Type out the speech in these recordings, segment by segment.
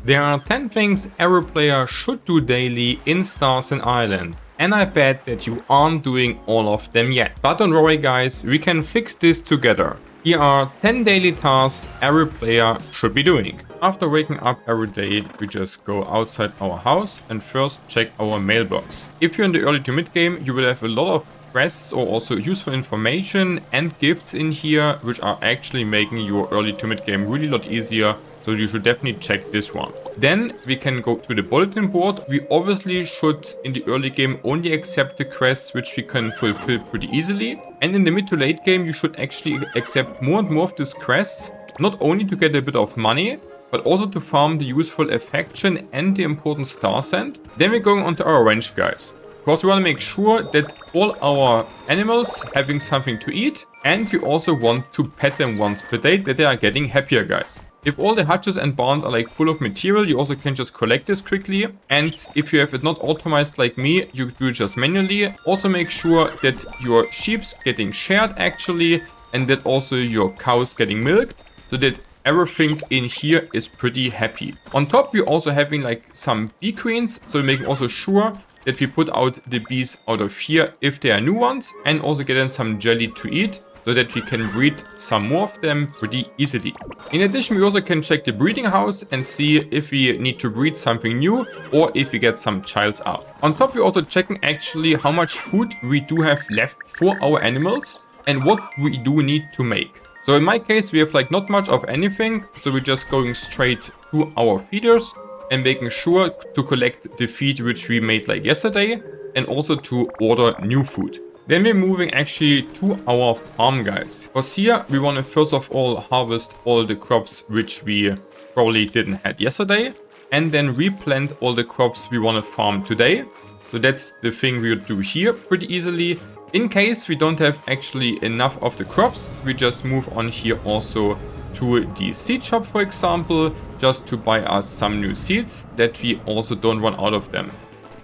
There are 10 things every player should do daily in Starsand Island, and I bet that you aren't doing all of them yet. But don't worry guys, we can fix this together. Here are 10 daily tasks every player should be doing. After waking up every day, we just go outside our house and first check our mailbox. If you're in the early to mid game, you will have a lot of quests or also useful information and gifts in here, which are actually making your early to mid game really a lot easier. So you should definitely check this one. Then we can go to the bulletin board. We obviously should in the early game only accept the quests which we can fulfill pretty easily. And in the mid to late game, you should actually accept more and more of these quests, not only to get a bit of money, but also to farm the useful affection and the important Starsand. Then we're going on to our ranch, guys. Because we want to make sure that all our animals having something to eat, and we also want to pet them once per day, that they are getting happier, guys. If all the hutches and barns are like full of material, you also can just collect this quickly. And if you have it not optimized like me, you do it just manually. Also make sure that your sheep's getting shared actually, and that also your cows getting milked, so that everything in here is pretty happy. On top, we're also having like some bee queens, so we're making also sure that we put out the bees out of here if they are new ones, and also get them some jelly to eat, so that we can breed some more of them pretty easily. In addition, we also can check the breeding house and see if we need to breed something new or if we get some childs out. On top, we're also checking actually how much food we do have left for our animals and what we do need to make. So in my case, we have like not much of anything, so we're just going straight to our feeders and making sure to collect the feed which we made like yesterday, and also to order new food. Then we're moving actually to our farm, guys. Because here we want to first of all harvest all the crops which we probably didn't had yesterday, and then replant all the crops we want to farm today. So that's the thing we'll do here pretty easily. In case we don't have actually enough of the crops, we just move on here also to the seed shop, for example, just to buy us some new seeds that we also don't run out of them.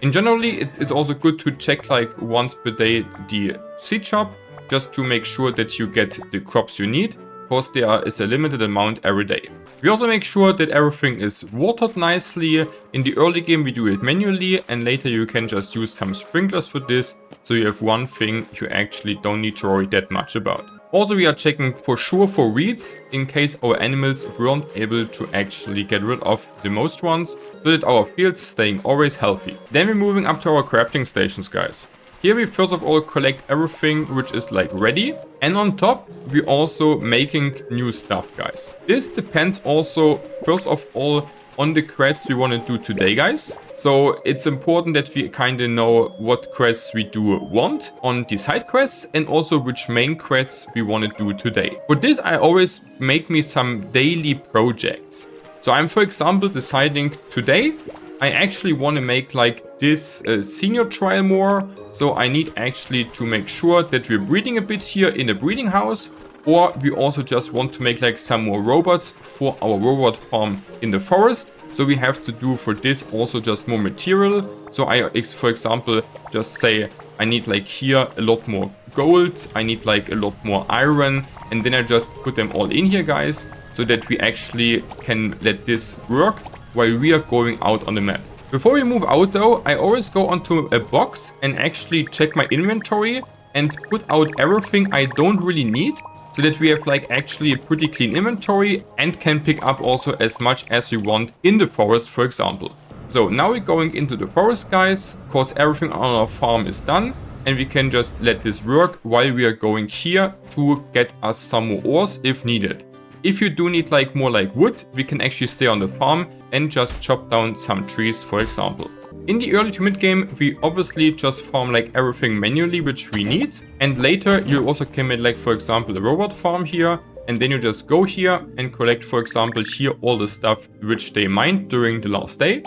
In generally, it is also good to check like once per day the seed shop, just to make sure that you get the crops you need, because there is a limited amount every day. We also make sure that everything is watered nicely. In the early game we do it manually, and later you can just use some sprinklers for this, so you have one thing you actually don't need to worry that much about. Also, we are checking for sure for weeds, in case our animals weren't able to actually get rid of the most ones, so that our fields staying always healthy. Then we're moving up to our crafting stations, guys. Here we first of all collect everything which is like ready, and on top we're also making new stuff, guys. This depends also first of all on the quests we want to do today, guys. So it's important that we kind of know what quests we do want on the side quests, and also which main quests we want to do today. For this, I always make me some daily projects. So I'm, for example, deciding today I actually want to make like this senior trial more. So I need actually to make sure that we're breeding a bit here in the breeding house, or we also just want to make like some more robots for our robot farm in the forest. So we have to do for this also just more material. So I, for example, just say I need like here a lot more gold, I need like a lot more iron, and then I just put them all in here, guys, so that we actually can let this work while we are going out on the map. Before we move out though, I always go onto a box and actually check my inventory and put out everything I don't really need, so that we have like actually a pretty clean inventory and can pick up also as much as we want in the forest, for example. So now we're going into the forest, guys, because everything on our farm is done, and we can just let this work while we are going here to get us some more ores if needed. If you do need like more like wood, we can actually stay on the farm and just chop down some trees, for example. In the early to mid game, we obviously just farm like everything manually which we need, and later you also can make like, for example, a robot farm here, and then you just go here and collect, for example, here all the stuff which they mined during the last day,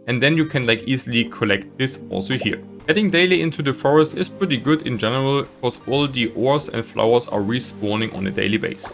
and then you can like easily collect this also here. Getting daily into the forest is pretty good in general, because all the ores and flowers are respawning on a daily basis.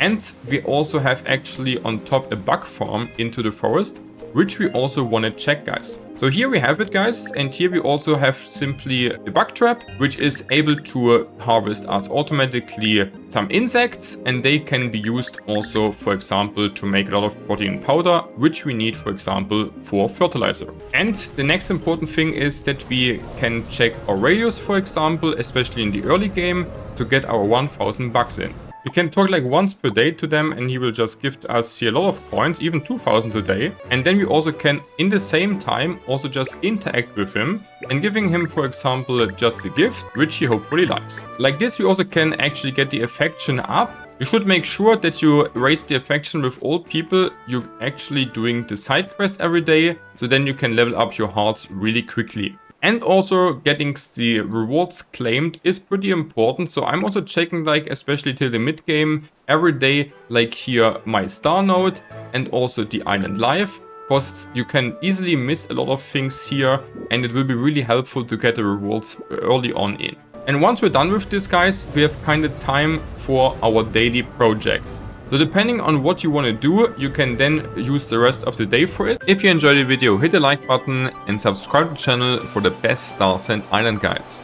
And we also have actually on top a bug farm into the forest, which we also want to check, guys. So here we have it, guys, and here we also have simply the bug trap, which is able to harvest us automatically some insects, and they can be used also, for example, to make a lot of protein powder, which we need, for example, for fertilizer. And the next important thing is that we can check our radius, for example, especially in the early game, to get our 1000 bucks in. We can talk like once per day to them and he will just give us here a lot of coins, even 2000 a day. And then we also can, in the same time, also just interact with him and giving him, for example, just a gift, which he hopefully likes. Like this, we also can actually get the affection up. You should make sure that you raise the affection with all people you're actually doing the side quest every day, so then you can level up your hearts really quickly. And also getting the rewards claimed is pretty important. So I'm also checking, like, especially till the mid game every day, like here my star node and also the island life, because you can easily miss a lot of things here and it will be really helpful to get the rewards early on in. And once we're done with this, guys, we have kind of time for our daily project. So depending on what you want to do, you can then use the rest of the day for it. If you enjoyed the video, hit the like button and subscribe to the channel for the best Starsand Island guides.